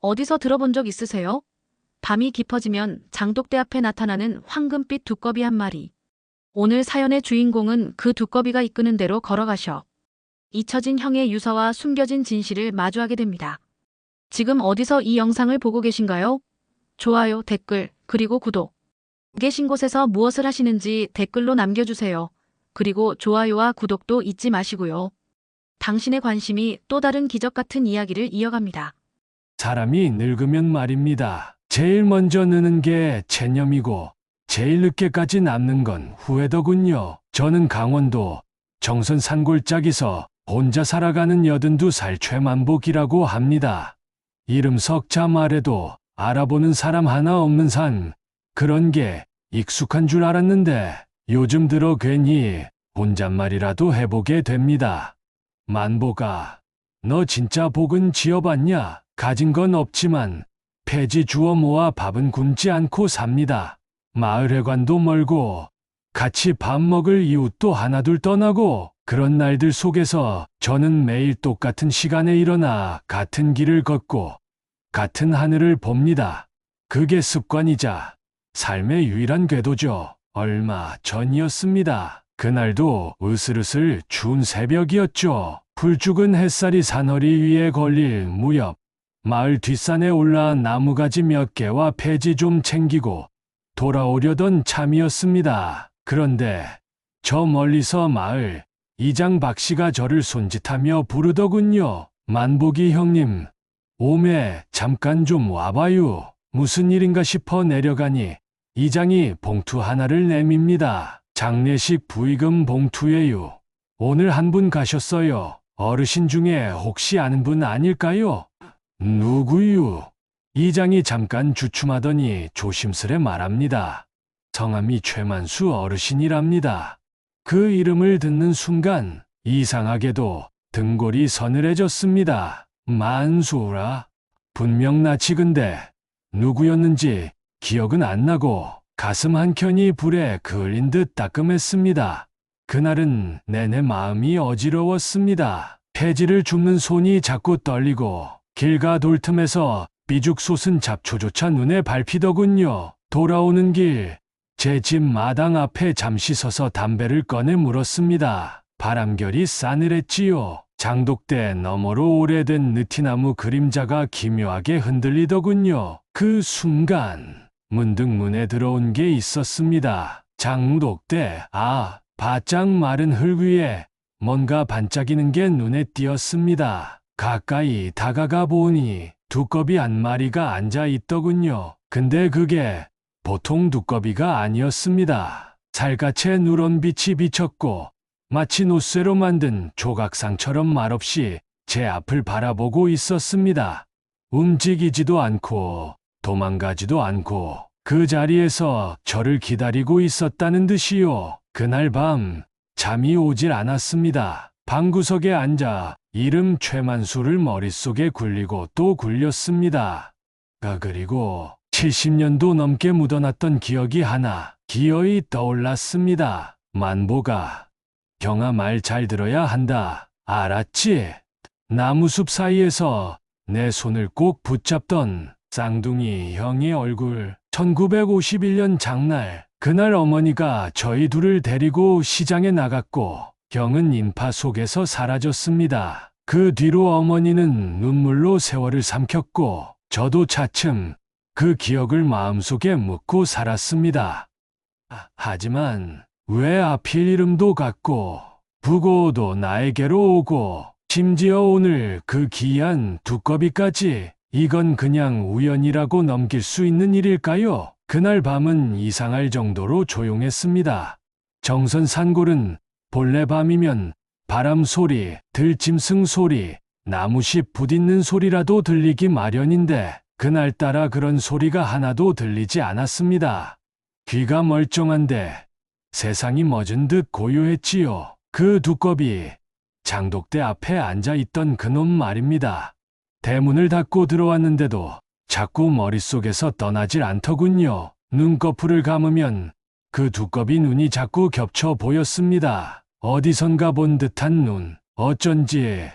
어디서 들어본 적 있으세요? 밤이 깊어지면 장독대 앞에 나타나는 황금빛 두꺼비 한 마리. 오늘 사연의 주인공은 그 두꺼비가 이끄는 대로 걸어가셔 잊혀진 형의 유서와 숨겨진 진실을 마주하게 됩니다. 지금 어디서 이 영상을 보고 계신가요? 좋아요, 댓글, 그리고 구독. 계신 곳에서 무엇을 하시는지 댓글로 남겨주세요. 그리고 좋아요와 구독도 잊지 마시고요. 당신의 관심이 또 다른 기적 같은 이야기를 이어갑니다. 사람이 늙으면 말입니다. 제일 먼저 느는 게 체념이고 제일 늦게까지 남는 건 후회더군요. 저는 강원도 정선 산골짜기서 혼자 살아가는 82살 최만복이라고 합니다. 이름 석자 말해도 알아보는 사람 하나 없는 산, 그런 게 익숙한 줄 알았는데 요즘 들어 괜히 혼잣말이라도 해보게 됩니다. 만복아, 너 진짜 복은 지어봤냐? 가진 건 없지만 폐지 주워 모아 밥은 굶지 않고 삽니다. 마을회관도 멀고 같이 밥 먹을 이웃도 하나둘 떠나고 그런 날들 속에서 저는 매일 똑같은 시간에 일어나 같은 길을 걷고 같은 하늘을 봅니다. 그게 습관이자 삶의 유일한 궤도죠. 얼마 전이었습니다. 그날도 으슬으슬 추운 새벽이었죠. 불죽은 햇살이 산허리 위에 걸릴 무렵 마을 뒷산에 올라 나무가지 몇 개와 폐지 좀 챙기고 돌아오려던 참이었습니다. 그런데 저 멀리서 마을 이장 박씨가 저를 손짓하며 부르더군요. 만복이 형님, 오메 잠깐 좀 와봐요. 무슨 일인가 싶어 내려가니 이장이 봉투 하나를 내밉니다. 장례식 부의금 봉투예요. 오늘 한 분 가셨어요. 어르신 중에 혹시 아는 분 아닐까요? 누구유? 이장이 잠깐 주춤하더니 조심스레 말합니다. 성함이 최만수 어르신이랍니다. 그 이름을 듣는 순간 이상하게도 등골이 서늘해졌습니다. 만수라? 분명 낯이 근데 누구였는지 기억은 안 나고 가슴 한켠이 불에 그을린 듯 따끔했습니다. 그날은 내내 마음이 어지러웠습니다. 폐지를 줍는 손이 자꾸 떨리고 길가 돌틈에서 삐죽 솟은 잡초조차 눈에 밟히더군요. 돌아오는 길, 제 집 마당 앞에 잠시 서서 담배를 꺼내 물었습니다. 바람결이 싸늘했지요. 장독대 너머로 오래된 느티나무 그림자가 기묘하게 흔들리더군요. 그 순간 문득 눈에 들어온 게 있었습니다. 장독대, 바짝 마른 흙 위에 뭔가 반짝이는 게 눈에 띄었습니다. 가까이 다가가 보니 두꺼비 한 마리가 앉아 있더군요. 근데 그게 보통 두꺼비가 아니었습니다. 살갗에 누런 빛이 비쳤고 마치 노쇠로 만든 조각상처럼 말없이 제 앞을 바라보고 있었습니다. 움직이지도 않고 도망가지도 않고 그 자리에서 저를 기다리고 있었다는 듯이요. 그날 밤 잠이 오질 않았습니다. 방구석에 앉아 이름 최만수를 머릿속에 굴리고 또 굴렸습니다. 그리고 70년도 넘게 묻어놨던 기억이 하나 기어이 떠올랐습니다. 만보가, 경아 말 잘 들어야 한다. 알았지? 나무숲 사이에서 내 손을 꼭 붙잡던 쌍둥이 형의 얼굴. 1951년 장날, 그날 어머니가 저희 둘을 데리고 시장에 나갔고 형은 인파 속에서 사라졌습니다. 그 뒤로 어머니는 눈물로 세월을 삼켰고 저도 차츰 그 기억을 마음속에 묻고 살았습니다. 하지만 왜 하필 이름도 같고 부고도 나에게로 오고 심지어 오늘 그 기이한 두꺼비까지, 이건 그냥 우연이라고 넘길 수 있는 일일까요? 그날 밤은 이상할 정도로 조용했습니다. 정선 산골은 본래 밤이면 바람 소리, 들짐승 소리, 나무잎 부딪는 소리라도 들리기 마련인데 그날따라 그런 소리가 하나도 들리지 않았습니다. 귀가 멀쩡한데 세상이 멎은 듯 고요했지요. 그 두꺼비, 장독대 앞에 앉아있던 그놈 말입니다. 대문을 닫고 들어왔는데도 자꾸 머릿속에서 떠나질 않더군요. 눈꺼풀을 감으면 그 두꺼비 눈이 자꾸 겹쳐 보였습니다. 어디선가 본 듯한 눈, 어쩐지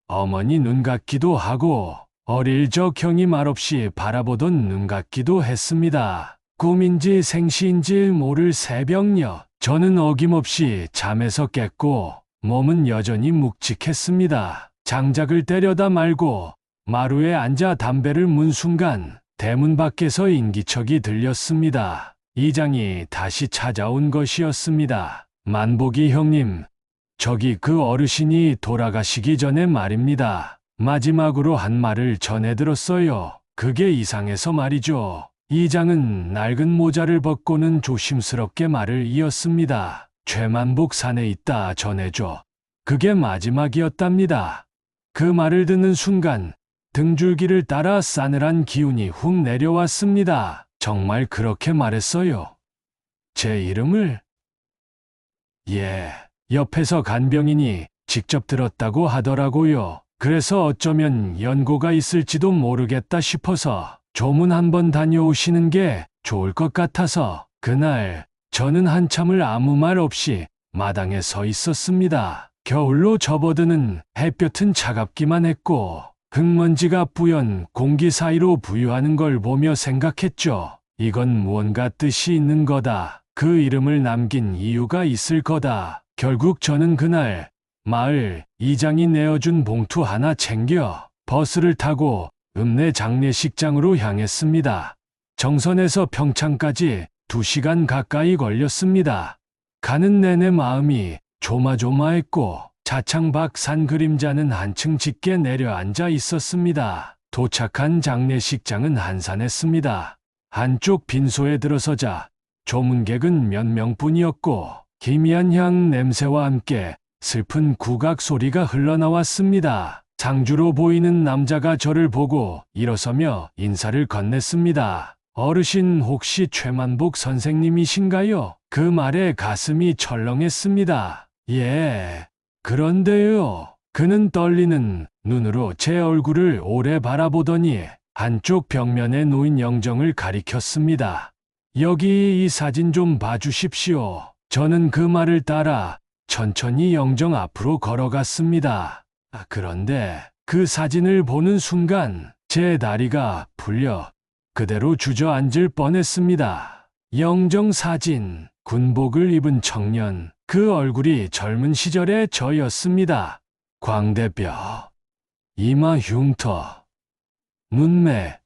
어머니 눈 같기도 하고 어릴 적 형이 말없이 바라보던 눈 같기도 했습니다. 꿈인지 생시인지 모를 새벽녘, 저는 어김없이 잠에서 깼고 몸은 여전히 묵직했습니다. 장작을 때려다 말고 마루에 앉아 담배를 문 순간 대문 밖에서 인기척이 들렸습니다. 이장이 다시 찾아온 것이었습니다. 만복이 형님, 저기 그 어르신이 돌아가시기 전에 말입니다. 마지막으로 한 말을 전해 들었어요. 그게 이상해서 말이죠. 이장은 낡은 모자를 벗고는 조심스럽게 말을 이었습니다. 최만복 산에 있다 전해줘. 그게 마지막이었답니다. 그 말을 듣는 순간 등줄기를 따라 싸늘한 기운이 훅 내려왔습니다. 정말 그렇게 말했어요. 제 이름을? 예, 옆에서 간병인이 직접 들었다고 하더라고요. 그래서 어쩌면 연고가 있을지도 모르겠다 싶어서 조문 한번 다녀오시는 게 좋을 것 같아서 그날 저는 한참을 아무 말 없이 마당에 서 있었습니다. 겨울로 접어드는 햇볕은 차갑기만 했고 흙먼지가 뿌연 공기 사이로 부유하는 걸 보며 생각했죠. 이건 무언가 뜻이 있는 거다. 그 이름을 남긴 이유가 있을 거다. 결국 저는 그날 마을 이장이 내어준 봉투 하나 챙겨 버스를 타고 읍내 장례식장으로 향했습니다. 정선에서 평창까지 2시간 가까이 걸렸습니다. 가는 내내 마음이 조마조마했고 차창 밖 산 그림자는 한층 짙게 내려앉아 있었습니다. 도착한 장례식장은 한산했습니다. 한쪽 빈소에 들어서자 조문객은 몇 명뿐이었고 기미한 향 냄새와 함께 슬픈 국악 소리가 흘러나왔습니다. 상주로 보이는 남자가 저를 보고 일어서며 인사를 건넸습니다. 어르신 혹시 최만복 선생님이신가요? 그 말에 가슴이 철렁했습니다. 예, 그런데요. 그는 떨리는 눈으로 제 얼굴을 오래 바라보더니 한쪽 벽면에 놓인 영정을 가리켰습니다. 여기 이 사진 좀 봐주십시오. 저는 그 말을 따라 천천히 영정 앞으로 걸어갔습니다. 그런데 그 사진을 보는 순간 제 다리가 풀려 그대로 주저앉을 뻔했습니다. 영정 사진, 군복을 입은 청년, 그 얼굴이 젊은 시절의 저였습니다. 광대뼈, 이마 흉터, 눈매,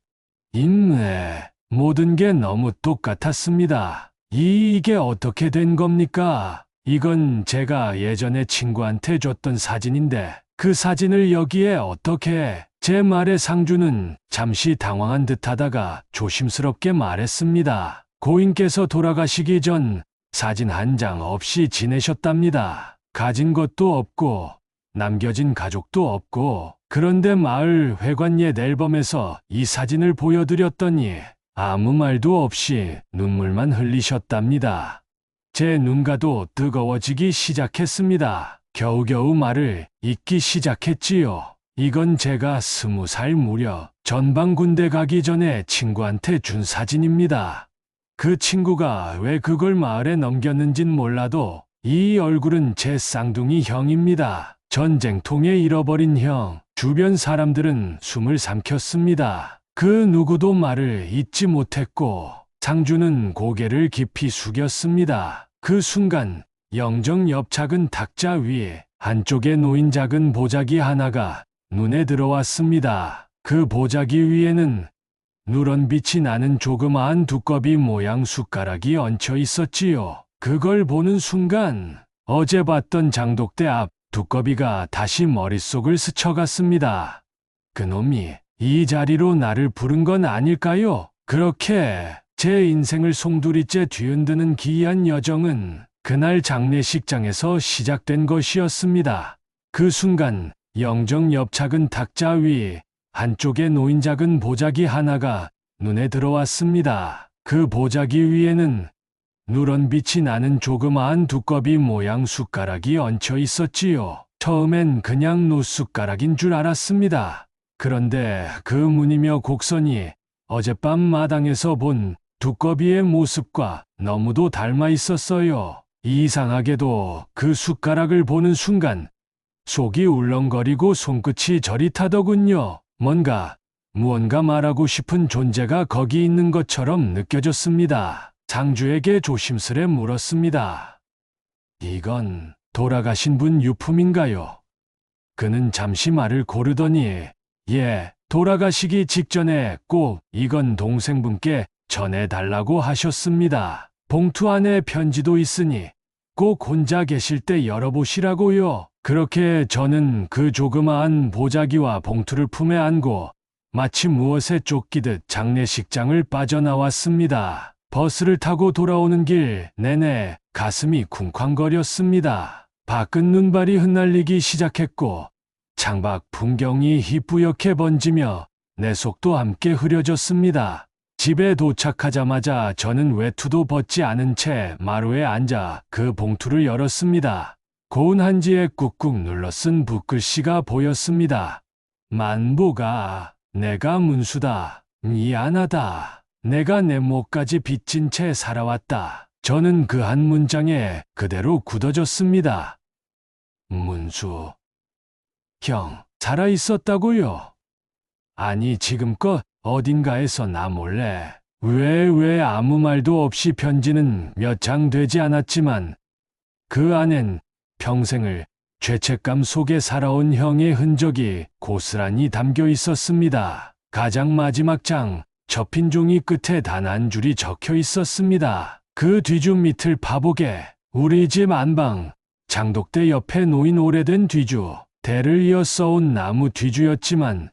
인매, 모든 게 너무 똑같았습니다. 이게 어떻게 된 겁니까? 이건 제가 예전에 친구한테 줬던 사진인데 그 사진을 여기에 어떻게? 제 말에 상주는 잠시 당황한 듯하다가 조심스럽게 말했습니다. 고인께서 돌아가시기 전 사진 한 장 없이 지내셨답니다. 가진 것도 없고 남겨진 가족도 없고 그런데 마을 회관 옛 앨범에서 이 사진을 보여드렸더니 아무 말도 없이 눈물만 흘리셨답니다. 제 눈가도 뜨거워지기 시작했습니다. 겨우겨우 말을 잇기 시작했지요. 이건 제가 20살 무렵 전방 군대 가기 전에 친구한테 준 사진입니다. 그 친구가 왜 그걸 마을에 넘겼는진 몰라도 이 얼굴은 제 쌍둥이 형입니다. 전쟁통에 잃어버린 형. 주변 사람들은 숨을 삼켰습니다. 그 누구도 말을 잇지 못했고 상주는 고개를 깊이 숙였습니다. 그 순간 영정 옆 작은 탁자 위에 한쪽에 놓인 작은 보자기 하나가 눈에 들어왔습니다. 그 보자기 위에는 누런 빛이 나는 조그마한 두꺼비 모양 숟가락이 얹혀 있었지요. 그걸 보는 순간 어제 봤던 장독대 앞 두꺼비가 다시 머릿속을 스쳐갔습니다. 그놈이 이 자리로 나를 부른 건 아닐까요? 그렇게 제 인생을 송두리째 뒤흔드는 기이한 여정은 그날 장례식장에서 시작된 것이었습니다. 그 순간 영정 옆 작은 탁자 위 한쪽에 놓인 작은 보자기 하나가 눈에 들어왔습니다. 그 보자기 위에는 누런 빛이 나는 조그마한 두꺼비 모양 숟가락이 얹혀 있었지요. 처음엔 그냥 노숟가락인 줄 알았습니다. 그런데 그 무늬며 곡선이 어젯밤 마당에서 본 두꺼비의 모습과 너무도 닮아 있었어요. 이상하게도 그 숟가락을 보는 순간 속이 울렁거리고 손끝이 저릿하더군요. 뭔가 무언가 말하고 싶은 존재가 거기 있는 것처럼 느껴졌습니다. 상주에게 조심스레 물었습니다. 이건 돌아가신 분 유품인가요? 그는 잠시 말을 고르더니, 예, 돌아가시기 직전에 꼭 이건 동생분께 전해달라고 하셨습니다. 봉투 안에 편지도 있으니 꼭 혼자 계실 때 열어보시라고요. 그렇게 저는 그 조그마한 보자기와 봉투를 품에 안고 마치 무엇에 쫓기듯 장례식장을 빠져나왔습니다. 버스를 타고 돌아오는 길 내내 가슴이 쿵쾅거렸습니다. 밖은 눈발이 흩날리기 시작했고 창밖 풍경이 희뿌옇게 번지며 내 속도 함께 흐려졌습니다. 집에 도착하자마자 저는 외투도 벗지 않은 채 마루에 앉아 그 봉투를 열었습니다. 고운 한지에 꾹꾹 눌러 쓴 붓글씨가 보였습니다. 만보가, 내가 문수다. 미안하다. 내가 내 목까지 빚진 채 살아왔다. 저는 그 한 문장에 그대로 굳어졌습니다. 문수. 형, 살아있었다고요? 아니, 지금껏 어딘가에서 나 몰래 왜 아무 말도 없이 편지는 몇 장 되지 않았지만 그 안엔 평생을 죄책감 속에 살아온 형의 흔적이 고스란히 담겨 있었습니다. 가장 마지막 장, 접힌 종이 끝에 단 한 줄이 적혀 있었습니다. 그 뒤주 밑을 파보게. 우리 집 안방, 장독대 옆에 놓인 오래된 뒤주. 대를 이어 써온 나무 뒤주였지만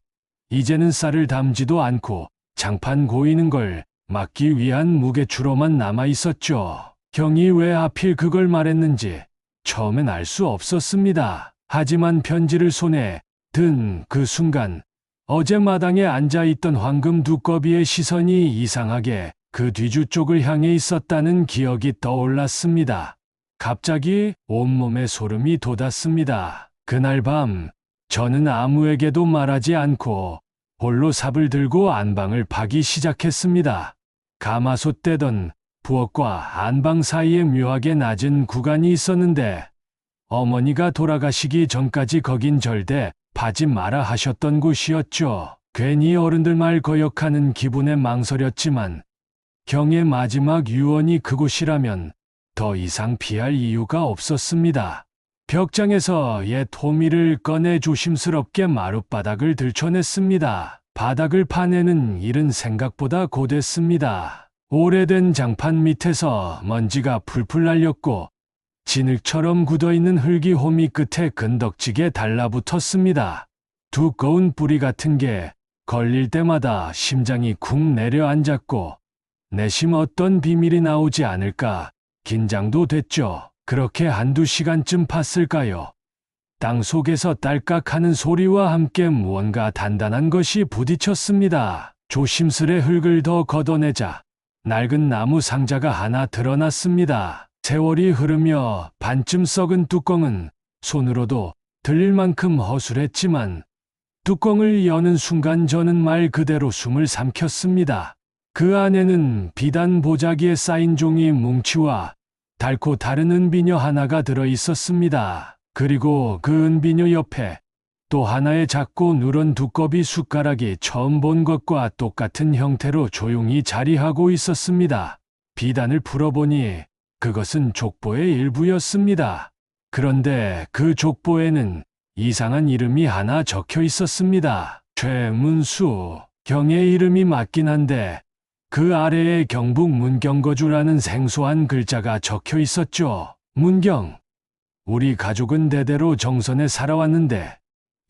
이제는 쌀을 담지도 않고 장판 고이는 걸 막기 위한 무게추로만 남아 있었죠. 형이 왜 하필 그걸 말했는지 처음엔 알 수 없었습니다. 하지만 편지를 손에 든 그 순간 어제 마당에 앉아있던 황금 두꺼비의 시선이 이상하게 그 뒤주 쪽을 향해 있었다는 기억이 떠올랐습니다. 갑자기 온몸에 소름이 돋았습니다. 그날 밤 저는 아무에게도 말하지 않고 홀로 삽을 들고 안방을 파기 시작했습니다. 가마솥 떼던 부엌과 안방 사이에 묘하게 낮은 구간이 있었는데 어머니가 돌아가시기 전까지 거긴 절대 파지 마라 하셨던 곳이었죠. 괜히 어른들 말 거역하는 기분에 망설였지만 경의 마지막 유언이 그곳이라면 더 이상 피할 이유가 없었습니다. 벽장에서 옛 호미를 꺼내 조심스럽게 마룻바닥을 들춰냈습니다. 바닥을 파내는 일은 생각보다 고됐습니다. 오래된 장판 밑에서 먼지가 풀풀 날렸고 진흙처럼 굳어있는 흙이 호미 끝에 근덕지게 달라붙었습니다. 두꺼운 뿌리 같은 게 걸릴 때마다 심장이 쿵 내려앉았고 내심 어떤 비밀이 나오지 않을까 긴장도 됐죠. 그렇게 한두 시간쯤 팠을까요? 땅 속에서 딸깍하는 소리와 함께 무언가 단단한 것이 부딪혔습니다. 조심스레 흙을 더 걷어내자 낡은 나무 상자가 하나 드러났습니다. 세월이 흐르며 반쯤 썩은 뚜껑은 손으로도 들릴 만큼 허술했지만 뚜껑을 여는 순간 저는 말 그대로 숨을 삼켰습니다. 그 안에는 비단 보자기에 쌓인 종이 뭉치와 닳고 다른 은비녀 하나가 들어 있었습니다. 그리고 그 은비녀 옆에 또 하나의 작고 누런 두꺼비 숟가락이 처음 본 것과 똑같은 형태로 조용히 자리하고 있었습니다. 비단을 풀어보니 그것은 족보의 일부였습니다. 그런데 그 족보에는 이상한 이름이 하나 적혀 있었습니다. 최문수. 경의 이름이 맞긴 한데 그 아래에 경북 문경거주라는 생소한 글자가 적혀 있었죠. 문경. 우리 가족은 대대로 정선에 살아왔는데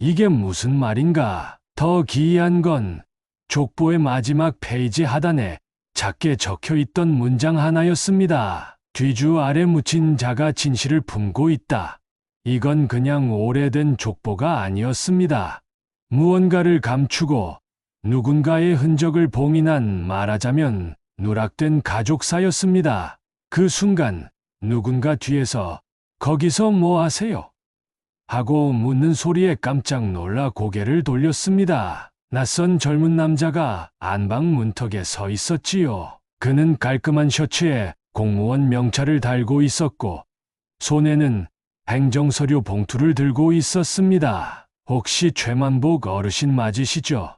이게 무슨 말인가? 더 기이한 건 족보의 마지막 페이지 하단에 작게 적혀 있던 문장 하나였습니다. 뒤주 아래 묻힌 자가 진실을 품고 있다. 이건 그냥 오래된 족보가 아니었습니다. 무언가를 감추고 누군가의 흔적을 봉인한 말하자면 누락된 가족사였습니다. 그 순간 누군가 뒤에서 거기서 뭐 하세요? 하고 묻는 소리에 깜짝 놀라 고개를 돌렸습니다. 낯선 젊은 남자가 안방 문턱에 서 있었지요. 그는 깔끔한 셔츠에 공무원 명찰을 달고 있었고 손에는 행정서류 봉투를 들고 있었습니다. 혹시 최만복 어르신 맞으시죠?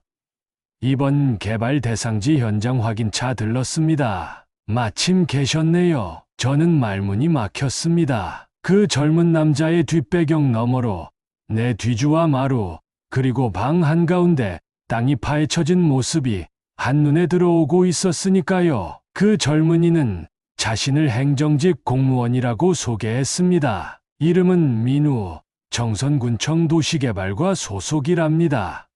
이번 개발 대상지 현장 확인차 들렀습니다. 마침 계셨네요. 저는 말문이 막혔습니다. 그 젊은 남자의 뒷배경 너머로 내 뒤주와 마루, 그리고 방 한가운데 땅이 파헤쳐진 모습이 한눈에 들어오고 있었으니까요. 그 젊은이는 자신을 행정직 공무원이라고 소개했습니다. 이름은 민우, 정선군청 도시개발과 소속이랍니다.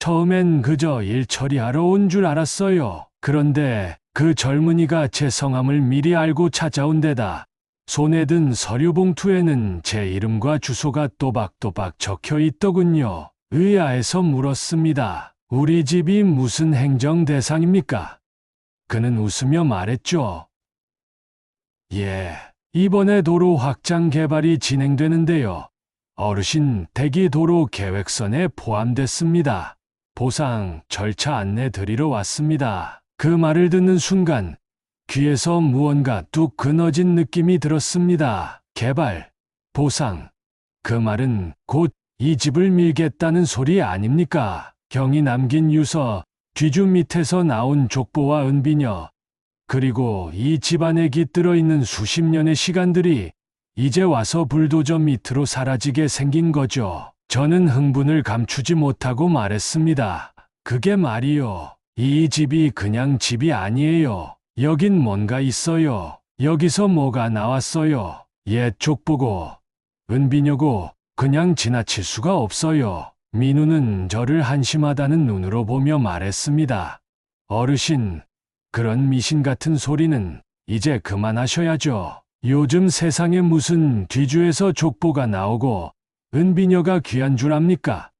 처음엔 그저 일 처리하러 온 줄 알았어요. 그런데 그 젊은이가 제 성함을 미리 알고 찾아온 데다 손에 든 서류 봉투에는 제 이름과 주소가 또박또박 적혀 있더군요. 의아해서 물었습니다. 우리 집이 무슨 행정 대상입니까? 그는 웃으며 말했죠. 예, 이번에 도로 확장 개발이 진행되는데요. 어르신 대기 도로 계획선에 포함됐습니다. 보상 절차 안내 드리러 왔습니다. 그 말을 듣는 순간 귀에서 무언가 뚝 끊어진 느낌이 들었습니다. 개발, 보상. 그 말은 곧 이 집을 밀겠다는 소리 아닙니까? 경이 남긴 유서, 뒤주 밑에서 나온 족보와 은비녀, 그리고 이 집안에 깃들어 있는 수십 년의 시간들이 이제 와서 불도저 밑으로 사라지게 생긴 거죠. 저는 흥분을 감추지 못하고 말했습니다. 그게 말이요. 이 집이 그냥 집이 아니에요. 여긴 뭔가 있어요. 여기서 뭐가 나왔어요. 옛 족보고, 은비녀고, 그냥 지나칠 수가 없어요. 민우는 저를 한심하다는 눈으로 보며 말했습니다. 어르신, 그런 미신 같은 소리는 이제 그만하셔야죠. 요즘 세상에 무슨 뒤주에서 족보가 나오고 은비녀가 귀한 줄 압니까?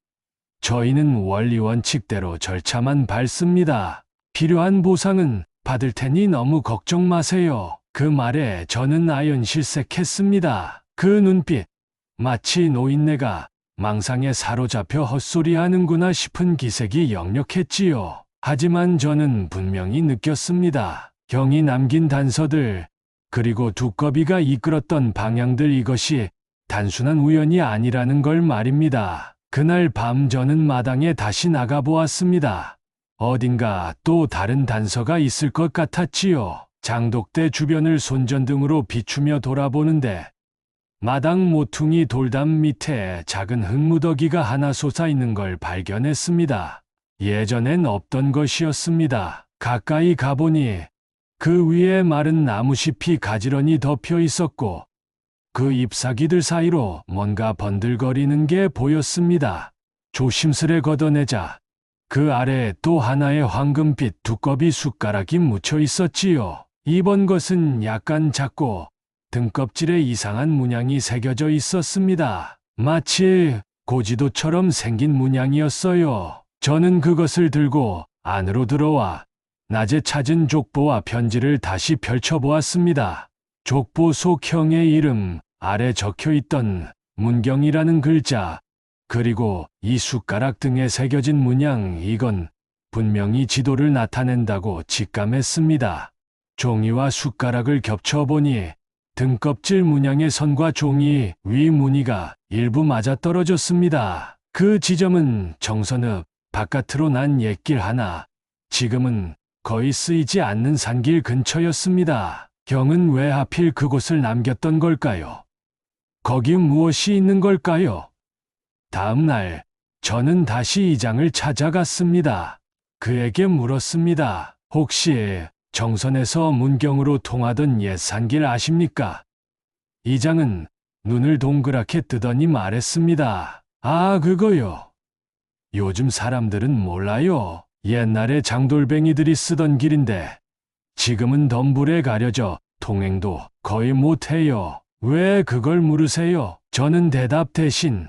저희는 원리 원칙대로 절차만 밟습니다. 필요한 보상은 받을 테니 너무 걱정 마세요. 그 말에 저는 아연실색했습니다. 그 눈빛, 마치 노인네가 망상에 사로잡혀 헛소리하는구나 싶은 기색이 역력했지요. 하지만 저는 분명히 느꼈습니다. 경이 남긴 단서들, 그리고 두꺼비가 이끌었던 방향들, 이것이 단순한 우연이 아니라는 걸 말입니다. 그날 밤 저는 마당에 다시 나가보았습니다. 어딘가 또 다른 단서가 있을 것 같았지요. 장독대 주변을 손전등으로 비추며 돌아보는데 마당 모퉁이 돌담 밑에 작은 흙무더기가 하나 솟아있는 걸 발견했습니다. 예전엔 없던 것이었습니다. 가까이 가보니 그 위에 마른 나무잎이 가지런히 덮여 있었고 그 잎사귀들 사이로 뭔가 번들거리는 게 보였습니다. 조심스레 걷어내자 그 아래에 또 하나의 황금빛 두꺼비 숟가락이 묻혀 있었지요. 이번 것은 약간 작고 등껍질에 이상한 문양이 새겨져 있었습니다. 마치 고지도처럼 생긴 문양이었어요. 저는 그것을 들고 안으로 들어와 낮에 찾은 족보와 편지를 다시 펼쳐보았습니다. 족보 속 형의 이름, 아래 적혀있던 문경이라는 글자, 그리고 이 숟가락 등에 새겨진 문양, 이건 분명히 지도를 나타낸다고 직감했습니다. 종이와 숟가락을 겹쳐보니 등껍질 문양의 선과 종이 위 무늬가 일부 맞아떨어졌습니다. 그 지점은 정선읍 바깥으로 난 옛길 하나, 지금은 거의 쓰이지 않는 산길 근처였습니다. 경은 왜 하필 그곳을 남겼던 걸까요? 거기 무엇이 있는 걸까요? 다음 날 저는 다시 이장을 찾아갔습니다. 그에게 물었습니다. 혹시 정선에서 문경으로 통하던 옛 산길 아십니까? 이장은 눈을 동그랗게 뜨더니 말했습니다. 아, 그거요. 요즘 사람들은 몰라요. 옛날에 장돌뱅이들이 쓰던 길인데 지금은 덤불에 가려져 통행도 거의 못해요. 왜 그걸 물으세요? 저는 대답 대신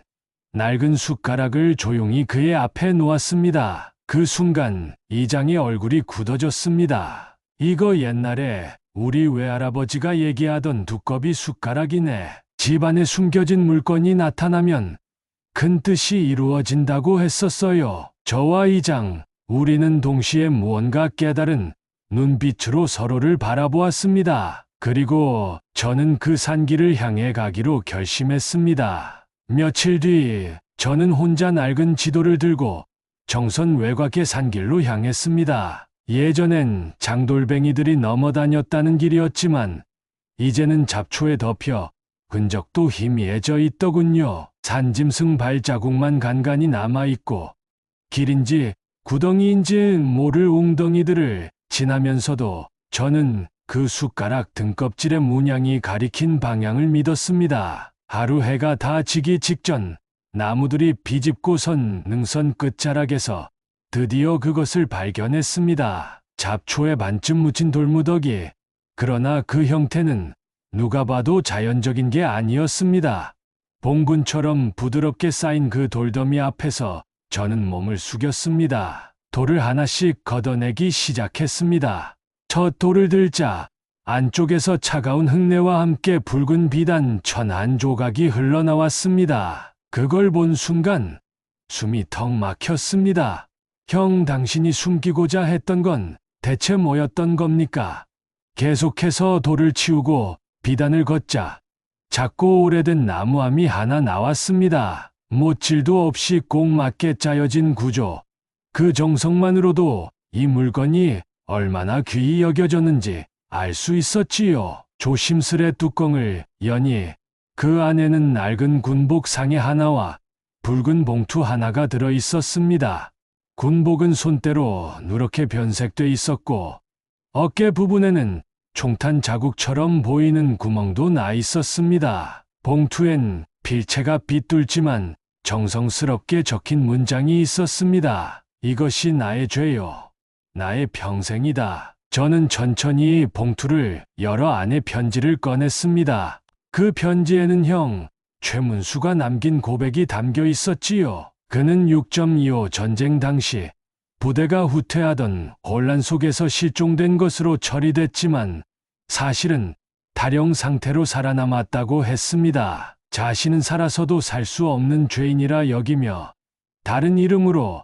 낡은 숟가락을 조용히 그의 앞에 놓았습니다. 그 순간 이장의 얼굴이 굳어졌습니다. 이거 옛날에 우리 외할아버지가 얘기하던 두꺼비 숟가락이네. 집안에 숨겨진 물건이 나타나면 큰 뜻이 이루어진다고 했었어요. 저와 이장, 우리는 동시에 무언가 깨달은 눈빛으로 서로를 바라보았습니다. 그리고 저는 그 산길을 향해 가기로 결심했습니다. 며칠 뒤 저는 혼자 낡은 지도를 들고 정선 외곽의 산길로 향했습니다. 예전엔 장돌뱅이들이 넘어다녔다는 길이었지만 이제는 잡초에 덮여 흔적도 희미해져 있더군요. 산짐승 발자국만 간간히 남아있고 길인지 구덩이인지 모를 웅덩이들을 지나면서도 저는 그 숟가락 등껍질의 문양이 가리킨 방향을 믿었습니다. 하루 해가 다 지기 직전 나무들이 비집고 선 능선 끝자락에서 드디어 그것을 발견했습니다. 잡초에 반쯤 묻힌 돌무더기. 그러나 그 형태는 누가 봐도 자연적인 게 아니었습니다. 봉군처럼 부드럽게 쌓인 그 돌더미 앞에서 저는 몸을 숙였습니다. 돌을 하나씩 걷어내기 시작했습니다. 첫 돌을 들자 안쪽에서 차가운 흙내와 함께 붉은 비단 1,001조각이 흘러나왔습니다. 그걸 본 순간 숨이 턱 막혔습니다. 형, 당신이 숨기고자 했던 건 대체 뭐였던 겁니까? 계속해서 돌을 치우고 비단을 걷자 작고 오래된 나무함이 하나 나왔습니다. 못질도 없이 꼭 맞게 짜여진 구조. 그 정성만으로도 이 물건이 얼마나 귀히 여겨졌는지 알 수 있었지요. 조심스레 뚜껑을 여니 그 안에는 낡은 군복 상의 하나와 붉은 봉투 하나가 들어 있었습니다. 군복은 손때로 누렇게 변색돼 있었고 어깨 부분에는 총탄 자국처럼 보이는 구멍도 나 있었습니다. 봉투엔 필체가 빗뚫지만 정성스럽게 적힌 문장이 있었습니다. 이것이 나의 죄요. 나의 평생이다. 저는 천천히 봉투를 열어 안에 편지를 꺼냈습니다. 그 편지에는 형 최문수가 남긴 고백이 담겨 있었지요. 그는 6.25 전쟁 당시 부대가 후퇴하던 혼란 속에서 실종된 것으로 처리됐지만 사실은 탈영 상태로 살아남았다고 했습니다. 자신은 살아서도 살 수 없는 죄인이라 여기며 다른 이름으로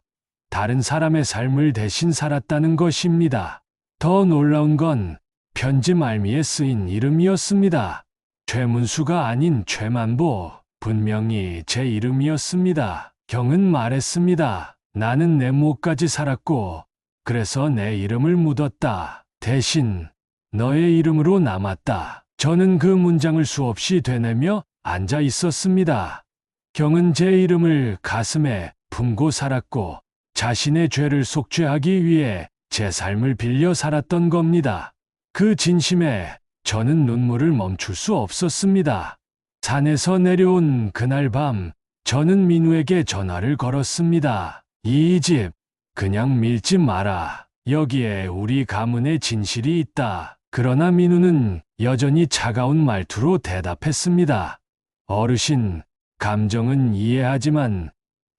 다른 사람의 삶을 대신 살았다는 것입니다. 더 놀라운 건 편지 말미에 쓰인 이름이었습니다. 최문수가 아닌 최만보, 분명히 제 이름이었습니다. 경은 말했습니다. 나는 내 목까지 살았고 그래서 내 이름을 묻었다. 대신 너의 이름으로 남았다. 저는 그 문장을 수없이 되뇌며 앉아 있었습니다. 경은 제 이름을 가슴에 품고 살았고 자신의 죄를 속죄하기 위해 제 삶을 빌려 살았던 겁니다. 그 진심에 저는 눈물을 멈출 수 없었습니다. 산에서 내려온 그날 밤 저는 민우에게 전화를 걸었습니다. 이 집 그냥 밀지 마라. 여기에 우리 가문의 진실이 있다. 그러나 민우는 여전히 차가운 말투로 대답했습니다. 어르신, 감정은 이해하지만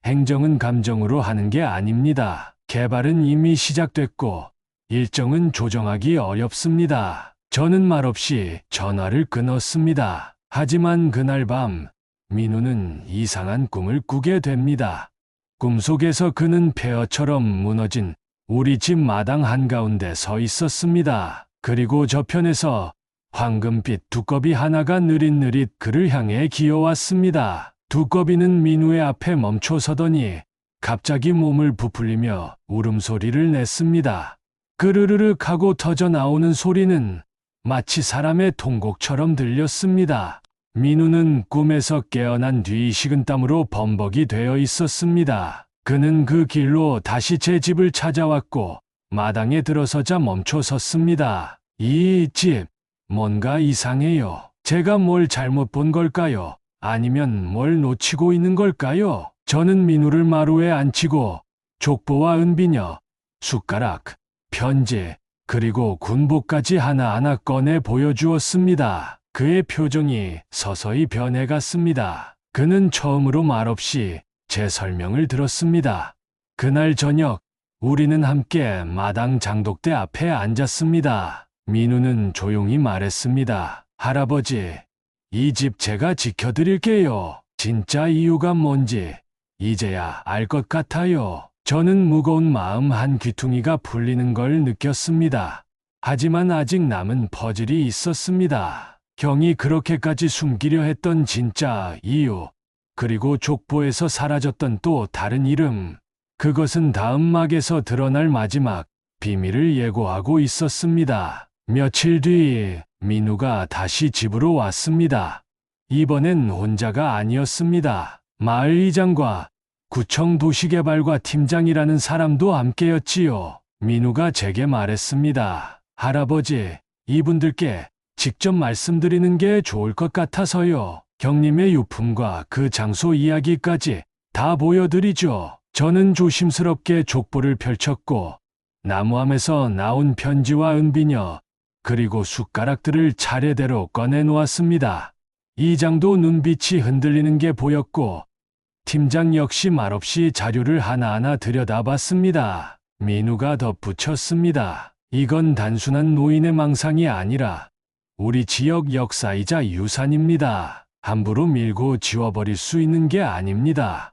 행정은 감정으로 하는 게 아닙니다. 개발은 이미 시작됐고 일정은 조정하기 어렵습니다. 저는 말없이 전화를 끊었습니다. 하지만 그날 밤 민우는 이상한 꿈을 꾸게 됩니다. 꿈속에서 그는 폐허처럼 무너진 우리 집 마당 한가운데 서 있었습니다. 그리고 저편에서 황금빛 두꺼비 하나가 느릿느릿 그를 향해 기어왔습니다. 두꺼비는 민우의 앞에 멈춰 서더니 갑자기 몸을 부풀리며 울음소리를 냈습니다. 그르르륵 하고 터져 나오는 소리는 마치 사람의 통곡처럼 들렸습니다. 민우는 꿈에서 깨어난 뒤 식은땀으로 범벅이 되어 있었습니다. 그는 그 길로 다시 제 집을 찾아왔고 마당에 들어서자 멈춰 섰습니다. 이 집, 뭔가 이상해요. 제가 뭘 잘못 본 걸까요? 아니면 뭘 놓치고 있는 걸까요? 저는 민우를 마루에 앉히고 족보와 은비녀, 숟가락, 편지, 그리고 군복까지 하나하나 꺼내 보여주었습니다. 그의 표정이 서서히 변해갔습니다. 그는 처음으로 말없이 제 설명을 들었습니다. 그날 저녁 우리는 함께 마당 장독대 앞에 앉았습니다. 민우는 조용히 말했습니다. 할아버지, 이 집 제가 지켜드릴게요. 진짜 이유가 뭔지 이제야 알 것 같아요. 저는 무거운 마음 한 귀퉁이가 풀리는 걸 느꼈습니다. 하지만 아직 남은 퍼즐이 있었습니다. 경이 그렇게까지 숨기려 했던 진짜 이유, 그리고 족보에서 사라졌던 또 다른 이름. 그것은 다음 막에서 드러날 마지막 비밀을 예고하고 있었습니다. 며칠 뒤 민우가 다시 집으로 왔습니다. 이번엔 혼자가 아니었습니다. 마을 이장과 구청 도시개발과 팀장이라는 사람도 함께였지요. 민우가 제게 말했습니다. 할아버지, 이분들께 직접 말씀드리는 게 좋을 것 같아서요. 경님의 유품과 그 장소 이야기까지 다 보여드리죠. 저는 조심스럽게 족보를 펼쳤고 나무함에서 나온 편지와 은비녀 그리고 숟가락들을 차례대로 꺼내놓았습니다. 이장도 눈빛이 흔들리는 게 보였고 팀장 역시 말없이 자료를 하나하나 들여다봤습니다. 민우가 덧붙였습니다. 이건 단순한 노인의 망상이 아니라 우리 지역 역사이자 유산입니다. 함부로 밀고 지워버릴 수 있는 게 아닙니다.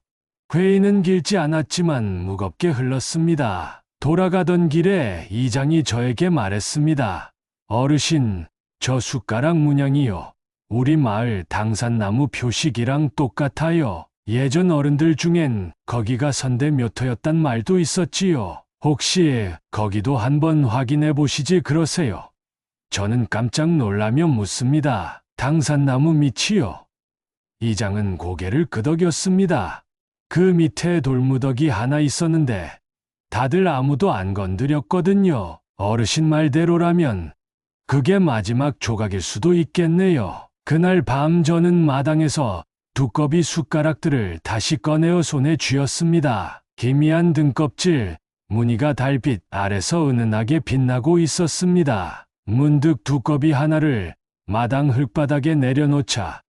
회의는 길지 않았지만 무겁게 흘렀습니다. 돌아가던 길에 이장이 저에게 말했습니다. 어르신, 저 숟가락 문양이요. 우리 마을 당산나무 표식이랑 똑같아요. 예전 어른들 중엔 거기가 선대 묘토였단 말도 있었지요. 혹시 거기도 한번 확인해 보시지 그러세요? 저는 깜짝 놀라며 묻습니다. 당산나무 밑이요? 이장은 고개를 끄덕였습니다. 그 밑에 돌무더기 하나 있었는데 다들 아무도 안 건드렸거든요. 어르신 말대로라면 그게 마지막 조각일 수도 있겠네요. 그날 밤 저는 마당에서 두꺼비 숟가락들을 다시 꺼내어 손에 쥐었습니다. 기미한 등껍질, 무늬가 달빛 아래서 은은하게 빛나고 있었습니다. 문득 두꺼비 하나를 마당 흙바닥에 내려놓자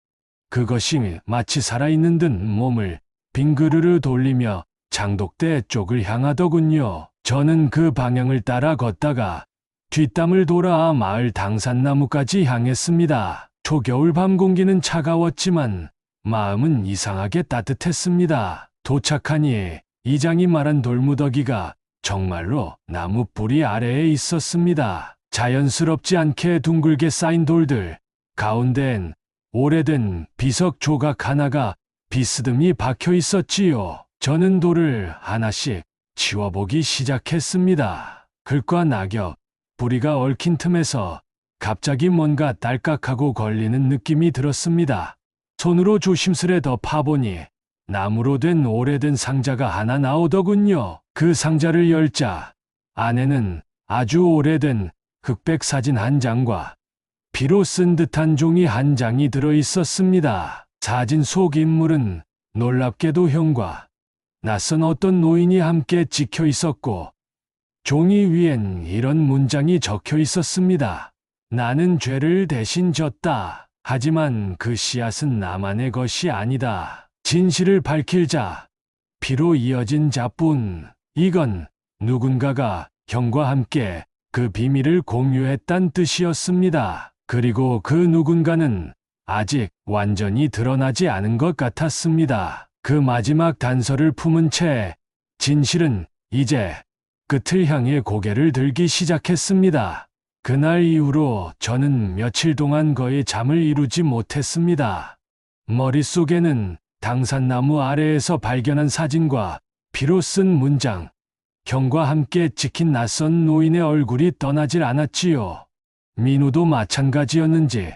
그것이 마치 살아있는 듯 몸을 빙그르르 돌리며 장독대 쪽을 향하더군요. 저는 그 방향을 따라 걷다가 뒷담을 돌아 마을 당산나무까지 향했습니다. 초겨울 밤 공기는 차가웠지만 마음은 이상하게 따뜻했습니다. 도착하니 이장이 말한 돌무더기가 정말로 나무 뿌리 아래에 있었습니다. 자연스럽지 않게 둥글게 쌓인 돌들, 가운데엔 오래된 비석 조각 하나가 비스듬히 박혀 있었지요. 저는 돌을 하나씩 치워보기 시작했습니다. 글과 낙엽, 뿌리가 얽힌 틈에서 갑자기 뭔가 딸깍하고 걸리는 느낌이 들었습니다. 손으로 조심스레 더 파보니 나무로 된 오래된 상자가 하나 나오더군요. 그 상자를 열자 안에는 아주 오래된 흑백 사진 한 장과 피로 쓴 듯한 종이 한 장이 들어 있었습니다. 사진 속 인물은 놀랍게도 형과 낯선 어떤 노인이 함께 찍혀 있었고 종이 위엔 이런 문장이 적혀 있었습니다. 나는 죄를 대신 졌다. 하지만 그 씨앗은 나만의 것이 아니다. 진실을 밝힐 자, 피로 이어진 자뿐. 이건 누군가가 형과 함께 그 비밀을 공유했단 뜻이었습니다. 그리고 그 누군가는 아직 완전히 드러나지 않은 것 같았습니다. 그 마지막 단서를 품은 채 진실은 이제 끝을 향해 고개를 들기 시작했습니다. 그날 이후로 저는 며칠 동안 거의 잠을 이루지 못했습니다. 머릿속에는 당산나무 아래에서 발견한 사진과 피로 쓴 문장, 형과 함께 찍힌 낯선 노인의 얼굴이 떠나질 않았지요. 민우도 마찬가지였는지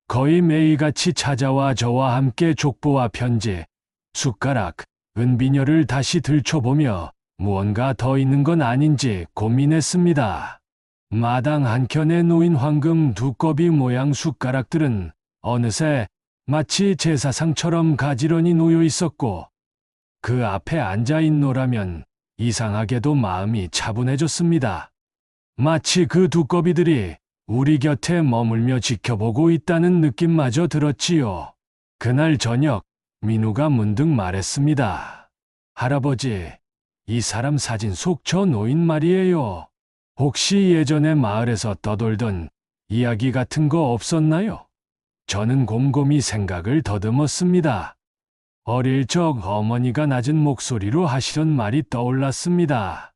거의 매일같이 찾아와 저와 함께 족보와 편지, 숟가락, 은비녀를 다시 들춰보며 무언가 더 있는 건 아닌지 고민했습니다. 마당 한켠에 놓인 황금 두꺼비 모양 숟가락들은 어느새 마치 제사상처럼 가지런히 놓여 있었고 그 앞에 앉아있노라면 이상하게도 마음이 차분해졌습니다. 마치 그 두꺼비들이 우리 곁에 머물며 지켜보고 있다는 느낌마저 들었지요. 그날 저녁 민우가 문득 말했습니다. 할아버지, 이 사람 사진 속 저 노인 말이에요. 혹시 예전에 마을에서 떠돌던 이야기 같은 거 없었나요? 저는 곰곰이 생각을 더듬었습니다. 어릴 적 어머니가 낮은 목소리로 하시던 말이 떠올랐습니다.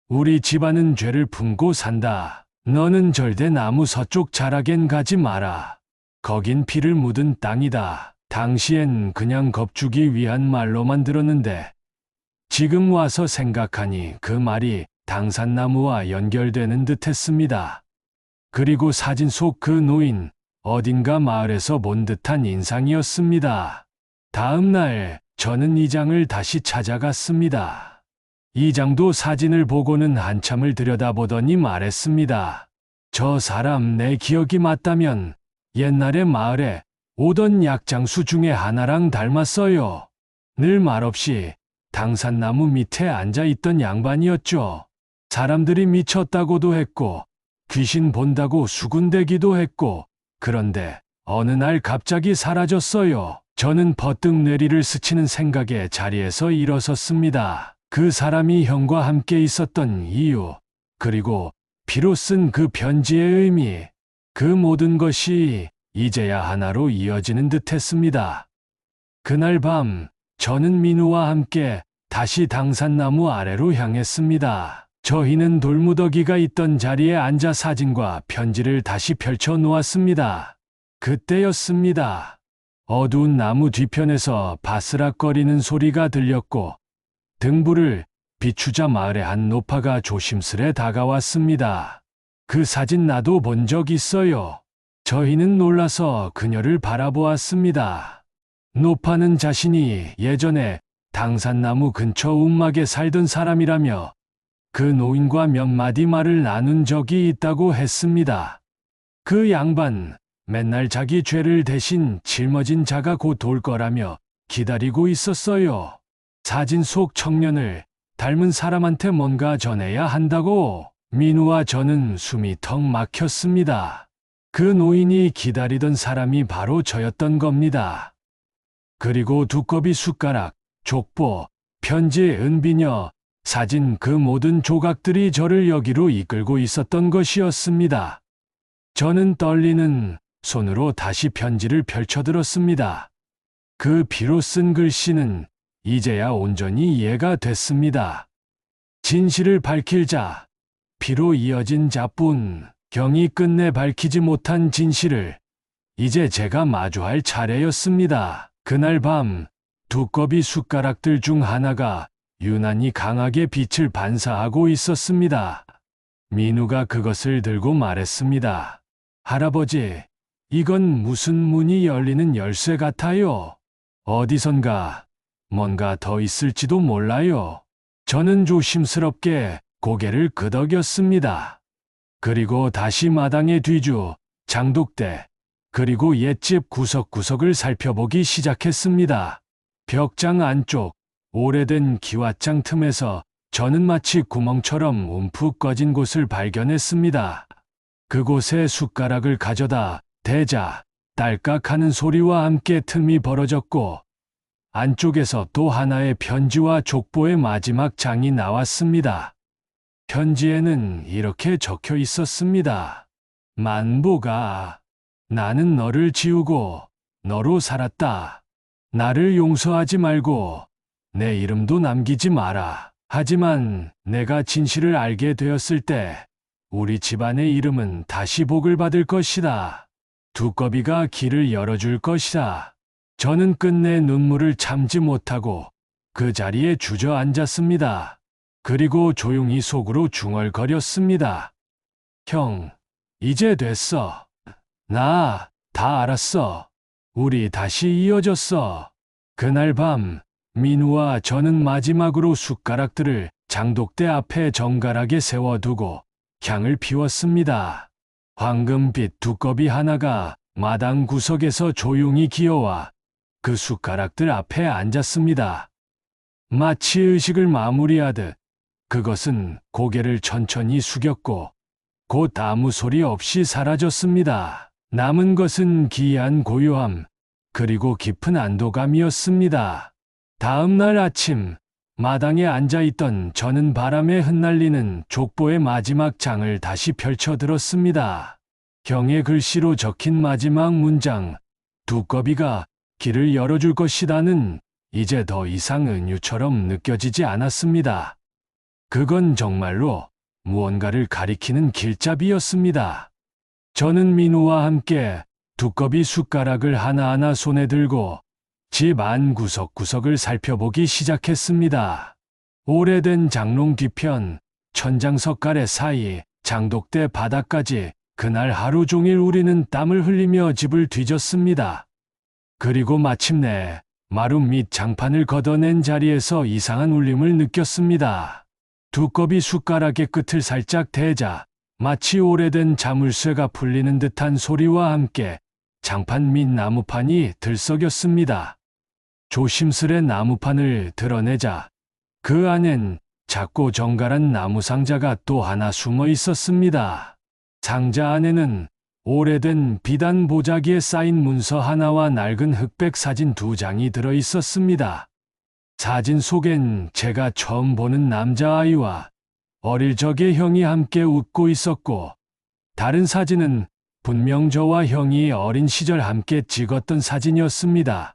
우리 집안은 죄를 품고 산다. 너는 절대 나무 서쪽 자락엔 가지 마라. 거긴 피를 묻은 땅이다. 당시엔 그냥 겁주기 위한 말로만 들었는데 지금 와서 생각하니 그 말이 당산나무와 연결되는 듯 했습니다. 그리고 사진 속 그 노인, 어딘가 마을에서 본 듯한 인상이었습니다. 다음 날, 저는 이장을 다시 찾아갔습니다. 이장도 사진을 보고는 한참을 들여다보더니 말했습니다. 저 사람 내 기억이 맞다면 옛날에 마을에 오던 약장수 중에 하나랑 닮았어요. 늘 말없이 당산나무 밑에 앉아있던 양반이었죠. 사람들이 미쳤다고도 했고 귀신 본다고 수군대기도 했고 그런데 어느 날 갑자기 사라졌어요. 저는 버뜩 뇌리를 스치는 생각에 자리에서 일어섰습니다. 그 사람이 형과 함께 있었던 이유, 그리고 피로 쓴 그 편지의 의미, 그 모든 것이 이제야 하나로 이어지는 듯 했습니다. 그날 밤, 저는 민우와 함께 다시 당산나무 아래로 향했습니다. 저희는 돌무더기가 있던 자리에 앉아 사진과 편지를 다시 펼쳐 놓았습니다. 그때였습니다. 어두운 나무 뒤편에서 바스락거리는 소리가 들렸고 등불을 비추자 마을의 한 노파가 조심스레 다가왔습니다. 그 사진 나도 본 적 있어요. 저희는 놀라서 그녀를 바라보았습니다. 노파는 자신이 예전에 당산나무 근처 움막에 살던 사람이라며 그 노인과 몇 마디 말을 나눈 적이 있다고 했습니다. 그 양반, 맨날 자기 죄를 대신 짊어진 자가 곧 올 거라며 기다리고 있었어요. 사진 속 청년을 닮은 사람한테 뭔가 전해야 한다고. 민우와 저는 숨이 턱 막혔습니다. 그 노인이 기다리던 사람이 바로 저였던 겁니다. 그리고 두꺼비 숟가락, 족보, 편지, 은비녀, 사진 그 모든 조각들이 저를 여기로 이끌고 있었던 것이었습니다. 저는 떨리는 손으로 다시 편지를 펼쳐들었습니다. 그 피로 쓴 글씨는 이제야 온전히 이해가 됐습니다. 진실을 밝힐 자, 피로 이어진 자뿐, 경이 끝내 밝히지 못한 진실을 이제 제가 마주할 차례였습니다. 그날 밤, 두꺼비 숟가락들 중 하나가 유난히 강하게 빛을 반사하고 있었습니다. 민우가 그것을 들고 말했습니다. 할아버지, 이건 무슨 문이 열리는 열쇠 같아요. 어디선가 뭔가 더 있을지도 몰라요. 저는 조심스럽게 고개를 끄덕였습니다. 그리고 다시 마당의 뒤주, 장독대, 그리고 옛집 구석구석을 살펴보기 시작했습니다. 벽장 안쪽, 오래된 기왓장 틈에서 저는 마치 구멍처럼 움푹 꺼진 곳을 발견했습니다. 그곳에 숟가락을 가져다 대자, 딸깍하는 소리와 함께 틈이 벌어졌고 안쪽에서 또 하나의 편지와 족보의 마지막 장이 나왔습니다. 편지에는 이렇게 적혀 있었습니다. 만보가, 나는 너를 지우고 너로 살았다. 나를 용서하지 말고 내 이름도 남기지 마라. 하지만 내가 진실을 알게 되었을 때 우리 집안의 이름은 다시 복을 받을 것이다. 두꺼비가 길을 열어줄 것이다. 저는 끝내 눈물을 참지 못하고 그 자리에 주저앉았습니다. 그리고 조용히 속으로 중얼거렸습니다. 형, 이제 됐어. 나 다 알았어. 우리 다시 이어졌어. 그날 밤 민우와 저는 마지막으로 숟가락들을 장독대 앞에 정갈하게 세워두고 향을 피웠습니다. 황금빛 두꺼비 하나가 마당 구석에서 조용히 기어와 그 숟가락들 앞에 앉았습니다. 마치 의식을 마무리하듯 그것은 고개를 천천히 숙였고 곧 아무 소리 없이 사라졌습니다. 남은 것은 기이한 고요함, 그리고 깊은 안도감이었습니다. 다음 날 아침, 마당에 앉아있던 저는 바람에 흩날리는 족보의 마지막 장을 다시 펼쳐들었습니다. 경의 글씨로 적힌 마지막 문장, 두꺼비가 길을 열어줄 것이다는 이제 더 이상 은유처럼 느껴지지 않았습니다. 그건 정말로 무언가를 가리키는 길잡이였습니다. 저는 민우와 함께 두꺼비 숟가락을 하나하나 손에 들고 집 안 구석구석을 살펴보기 시작했습니다. 오래된 장롱 뒤편, 천장석가래 사이, 장독대 바닥까지 그날 하루 종일 우리는 땀을 흘리며 집을 뒤졌습니다. 그리고 마침내 마루 밑 장판을 걷어낸 자리에서 이상한 울림을 느꼈습니다. 두꺼비 숟가락의 끝을 살짝 대자 마치 오래된 자물쇠가 풀리는 듯한 소리와 함께 장판 밑 나무판이 들썩였습니다. 조심스레 나무판을 드러내자 그 안엔 작고 정갈한 나무 상자가 또 하나 숨어 있었습니다. 상자 안에는 오래된 비단 보자기에 쌓인 문서 하나와 낡은 흑백 사진 2장이 들어 있었습니다. 사진 속엔 제가 처음 보는 남자아이와 어릴 적의 형이 함께 웃고 있었고, 다른 사진은 분명 저와 형이 어린 시절 함께 찍었던 사진이었습니다.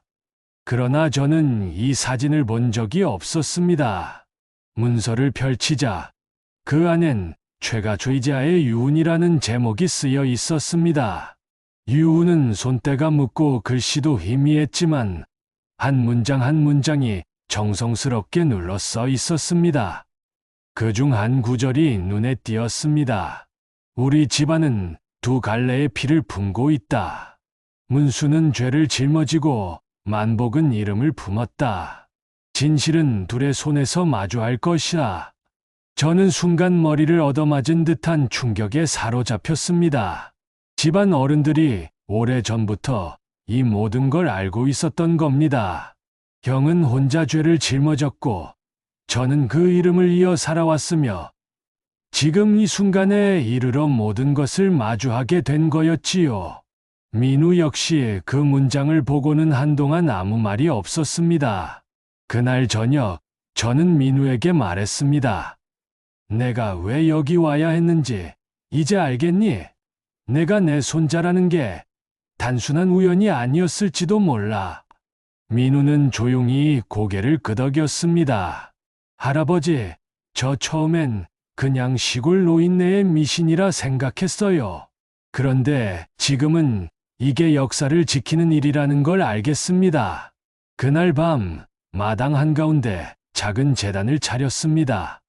그러나 저는 이 사진을 본 적이 없었습니다. 문서를 펼치자 그 안엔 최가좌의자의 유운이라는 제목이 쓰여 있었습니다. 유운은 손때가 묻고 글씨도 희미했지만 한 문장 한 문장이 정성스럽게 눌러 써 있었습니다. 그중 한 구절이 눈에 띄었습니다. 우리 집안은 2갈래의 피를 품고 있다. 문수는 죄를 짊어지고 만복은 이름을 품었다. 진실은 둘의 손에서 마주할 것이다. 저는 순간 머리를 얻어맞은 듯한 충격에 사로잡혔습니다. 집안 어른들이 오래전부터 이 모든 걸 알고 있었던 겁니다. 형은 혼자 죄를 짊어졌고 저는 그 이름을 이어 살아왔으며 지금 이 순간에 이르러 모든 것을 마주하게 된 거였지요. 민우 역시 그 문장을 보고는 한동안 아무 말이 없었습니다. 그날 저녁 저는 민우에게 말했습니다. 내가 왜 여기 와야 했는지 이제 알겠니? 내가 내 손자라는 게 단순한 우연이 아니었을지도 몰라. 민우는 조용히 고개를 끄덕였습니다. 할아버지, 저 처음엔 그냥 시골 노인네의 미신이라 생각했어요. 그런데 지금은 이게 역사를 지키는 일이라는 걸 알겠습니다. 그날 밤 마당 한가운데 작은 제단을 차렸습니다.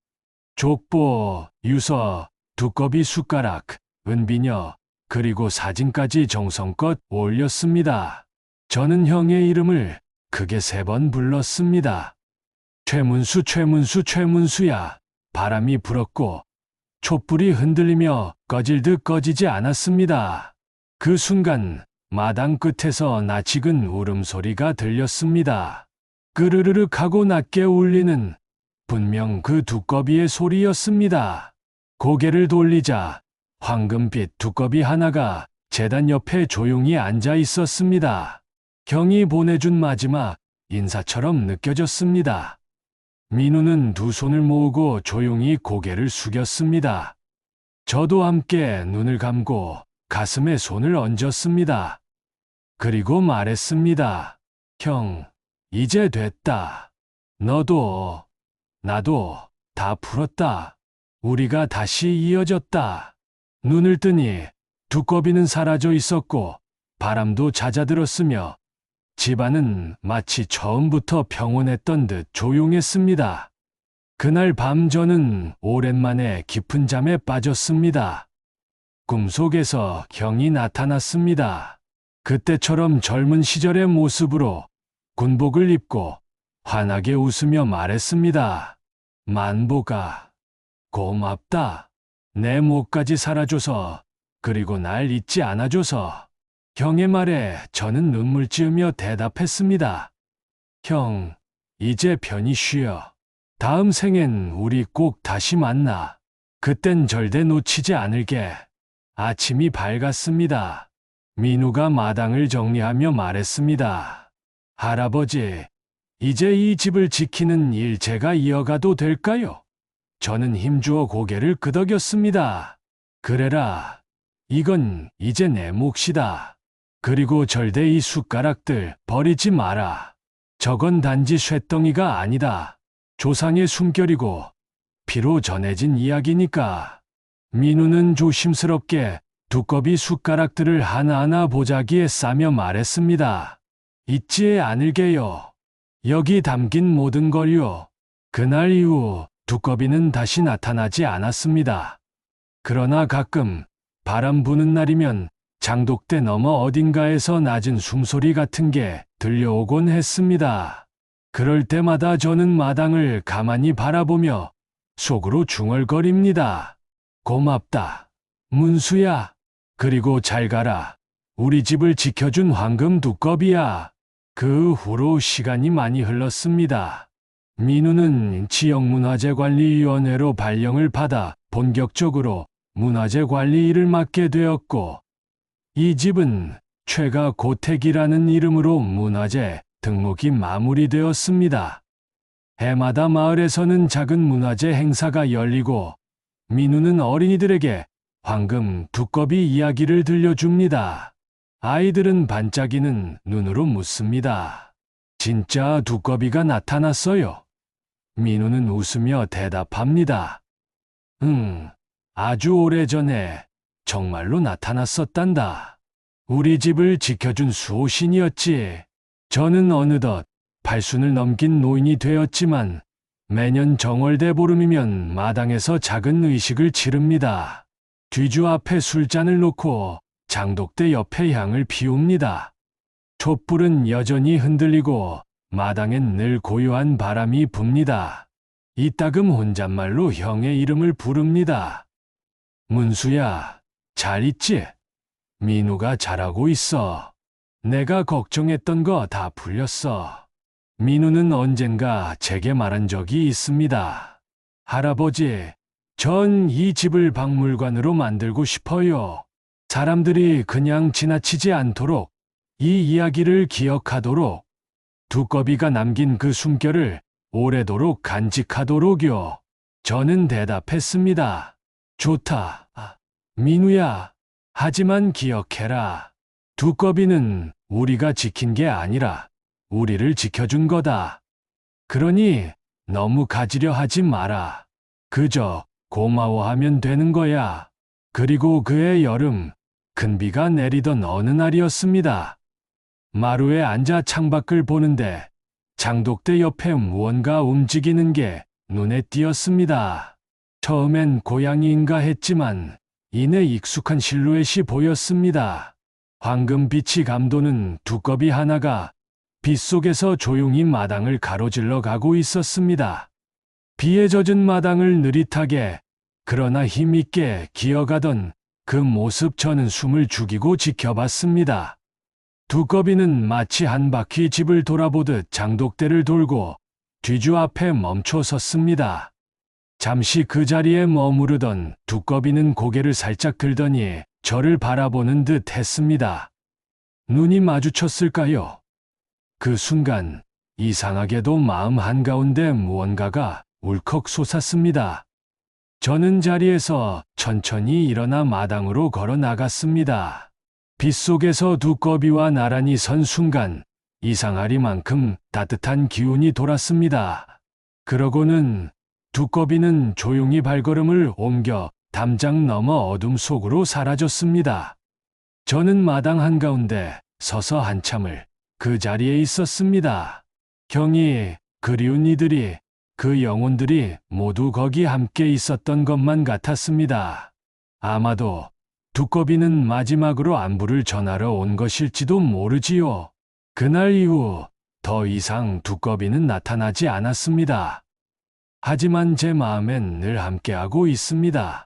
족보, 유서, 두꺼비 숟가락, 은비녀, 그리고 사진까지 정성껏 올렸습니다. 저는 형의 이름을 크게 3번 불렀습니다. 최문수, 최문수, 최문수야. 바람이 불었고 촛불이 흔들리며 꺼질 듯 꺼지지 않았습니다. 그 순간 마당 끝에서 낯익은 울음소리가 들렸습니다. 끄르르륵 하고 낮게 울리는 분명 그 두꺼비의 소리였습니다. 고개를 돌리자 황금빛 두꺼비 하나가 제단 옆에 조용히 앉아 있었습니다. 형이 보내준 마지막 인사처럼 느껴졌습니다. 민우는 2 손을 모으고 조용히 고개를 숙였습니다. 저도 함께 눈을 감고 가슴에 손을 얹었습니다. 그리고 말했습니다. 형, 이제 됐다. 너도 나도 다 풀었다. 우리가 다시 이어졌다. 눈을 뜨니 두꺼비는 사라져 있었고 바람도 잦아들었으며 집안은 마치 처음부터 평온했던 듯 조용했습니다. 그날 밤 저는 오랜만에 깊은 잠에 빠졌습니다. 꿈속에서 형이 나타났습니다. 그때처럼 젊은 시절의 모습으로 군복을 입고 환하게 웃으며 말했습니다. 만복아, 고맙다. 내 목까지 살아줘서, 그리고 날 잊지 않아줘서. 형의 말에 저는 눈물 지으며 대답했습니다. 형, 이제 편히 쉬어. 다음 생엔 우리 꼭 다시 만나. 그땐 절대 놓치지 않을게. 아침이 밝았습니다. 민우가 마당을 정리하며 말했습니다. 할아버지, 이제 이 집을 지키는 일 제가 이어가도 될까요? 저는 힘주어 고개를 끄덕였습니다. 그래라. 이건 이제 내 몫이다. 그리고 절대 이 숟가락들 버리지 마라. 저건 단지 쇳덩이가 아니다. 조상의 숨결이고 피로 전해진 이야기니까. 민우는 조심스럽게 두꺼비 숟가락들을 하나하나 보자기에 싸며 말했습니다. 잊지 않을게요. 여기 담긴 모든 걸요. 그날 이후 두꺼비는 다시 나타나지 않았습니다. 그러나 가끔 바람 부는 날이면 장독대 너머 어딘가에서 낮은 숨소리 같은 게 들려오곤 했습니다. 그럴 때마다 저는 마당을 가만히 바라보며 속으로 중얼거립니다. 고맙다, 문수야. 그리고 잘 가라. 우리 집을 지켜준 황금 두꺼비야. 그 후로 시간이 많이 흘렀습니다. 민우는 지역문화재관리위원회로 발령을 받아 본격적으로 문화재관리 일을 맡게 되었고, 이 집은 최가 고택이라는 이름으로 문화재 등록이 마무리되었습니다. 해마다 마을에서는 작은 문화재 행사가 열리고 민우는 어린이들에게 황금 두꺼비 이야기를 들려줍니다. 아이들은 반짝이는 눈으로 묻습니다. 진짜 두꺼비가 나타났어요. 민우는 웃으며 대답합니다. 응, 아주 오래전에 정말로 나타났었단다. 우리 집을 지켜준 수호신이었지. 저는 어느덧 80을 넘긴 노인이 되었지만 매년 정월대 보름이면 마당에서 작은 의식을 치릅니다. 뒤주 앞에 술잔을 놓고 장독대 옆에 향을 피웁니다. 촛불은 여전히 흔들리고 마당엔 늘 고요한 바람이 붑니다. 이따금 혼잣말로 형의 이름을 부릅니다. 문수야, 잘 있지? 민우가 잘하고 있어. 내가 걱정했던 거 다 풀렸어. 민우는 언젠가 제게 말한 적이 있습니다. 할아버지, 전 이 집을 박물관으로 만들고 싶어요. 사람들이 그냥 지나치지 않도록, 이 이야기를 기억하도록, 두꺼비가 남긴 그 숨결을 오래도록 간직하도록요. 저는 대답했습니다. 좋다, 민우야. 하지만 기억해라. 두꺼비는 우리가 지킨 게 아니라 우리를 지켜준 거다. 그러니 너무 가지려 하지 마라. 그저 고마워하면 되는 거야. 그리고 그해 여름, 큰 비가 내리던 어느 날이었습니다. 마루에 앉아 창밖을 보는데 장독대 옆에 무언가 움직이는 게 눈에 띄었습니다. 처음엔 고양이인가 했지만 이내 익숙한 실루엣이 보였습니다. 황금빛이 감도는 두꺼비 하나가 빛 속에서 조용히 마당을 가로질러 가고 있었습니다. 비에 젖은 마당을 느릿하게 그러나 힘있게 기어가던 그 모습 저는 숨을 죽이고 지켜봤습니다. 두꺼비는 마치 한 바퀴 집을 돌아보듯 장독대를 돌고 뒤주 앞에 멈춰 섰습니다. 잠시 그 자리에 머무르던 두꺼비는 고개를 살짝 들더니 저를 바라보는 듯 했습니다. 눈이 마주쳤을까요? 그 순간 이상하게도 마음 한가운데 무언가가 울컥 솟았습니다. 저는 자리에서 천천히 일어나 마당으로 걸어 나갔습니다. 빗속에서 두꺼비와 나란히 선 순간 이상하리만큼 따뜻한 기운이 돌았습니다. 그러고는 두꺼비는 조용히 발걸음을 옮겨 담장 너머 어둠 속으로 사라졌습니다. 저는 마당 한가운데 서서 한참을 그 자리에 있었습니다. 경이 그리운 이들이 그 영혼들이 모두 거기 함께 있었던 것만 같았습니다. 아마도 두꺼비는 마지막으로 안부를 전하러 온 것일지도 모르지요. 그날 이후 더 이상 두꺼비는 나타나지 않았습니다. 하지만 제 마음엔 늘 함께하고 있습니다.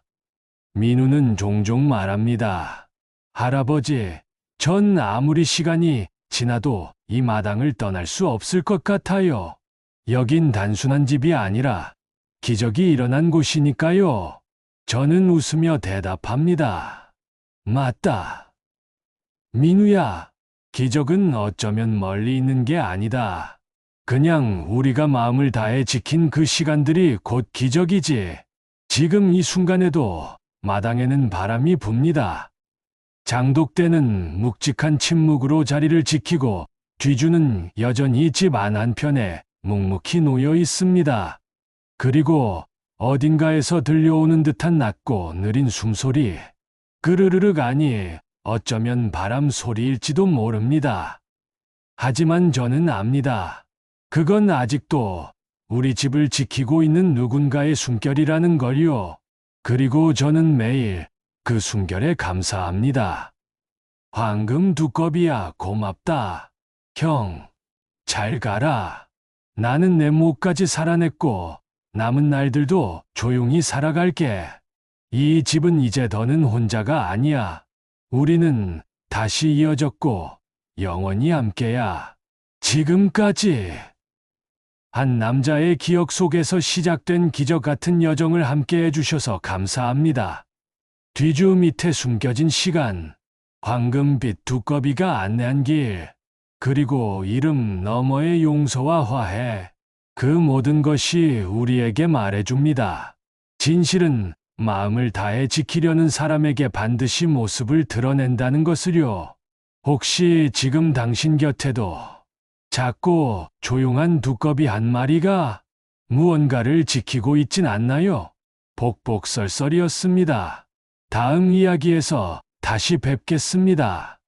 민우는 종종 말합니다. 할아버지, 전 아무리 시간이 지나도 이 마당을 떠날 수 없을 것 같아요. 여긴 단순한 집이 아니라 기적이 일어난 곳이니까요. 저는 웃으며 대답합니다. 맞다. 민우야, 기적은 어쩌면 멀리 있는 게 아니다. 그냥 우리가 마음을 다해 지킨 그 시간들이 곧 기적이지. 지금 이 순간에도 마당에는 바람이 붑니다. 장독대는 묵직한 침묵으로 자리를 지키고 뒤주는 여전히 집 안 한편에 묵묵히 놓여 있습니다. 그리고 어딘가에서 들려오는 듯한 낮고 느린 숨소리. 그르르륵 아니, 어쩌면 바람 소리일지도 모릅니다. 하지만 저는 압니다. 그건 아직도 우리 집을 지키고 있는 누군가의 숨결이라는 걸요. 그리고 저는 매일 그 숨결에 감사합니다. 황금 두꺼비야, 고맙다. 형, 잘 가라. 나는 내 몫까지 살아냈고 남은 날들도 조용히 살아갈게. 이 집은 이제 더는 혼자가 아니야. 우리는 다시 이어졌고 영원히 함께야. 지금까지 한 남자의 기억 속에서 시작된 기적 같은 여정을 함께 해주셔서 감사합니다. 뒤주 밑에 숨겨진 시간, 황금빛 두꺼비가 안내한 길, 그리고 이름 너머의 용서와 화해. 그 모든 것이 우리에게 말해줍니다. 진실은 마음을 다해 지키려는 사람에게 반드시 모습을 드러낸다는 것을요. 혹시 지금 당신 곁에도 작고 조용한 두꺼비 한 마리가 무언가를 지키고 있진 않나요? 복복설설이었습니다. 다음 이야기에서 다시 뵙겠습니다.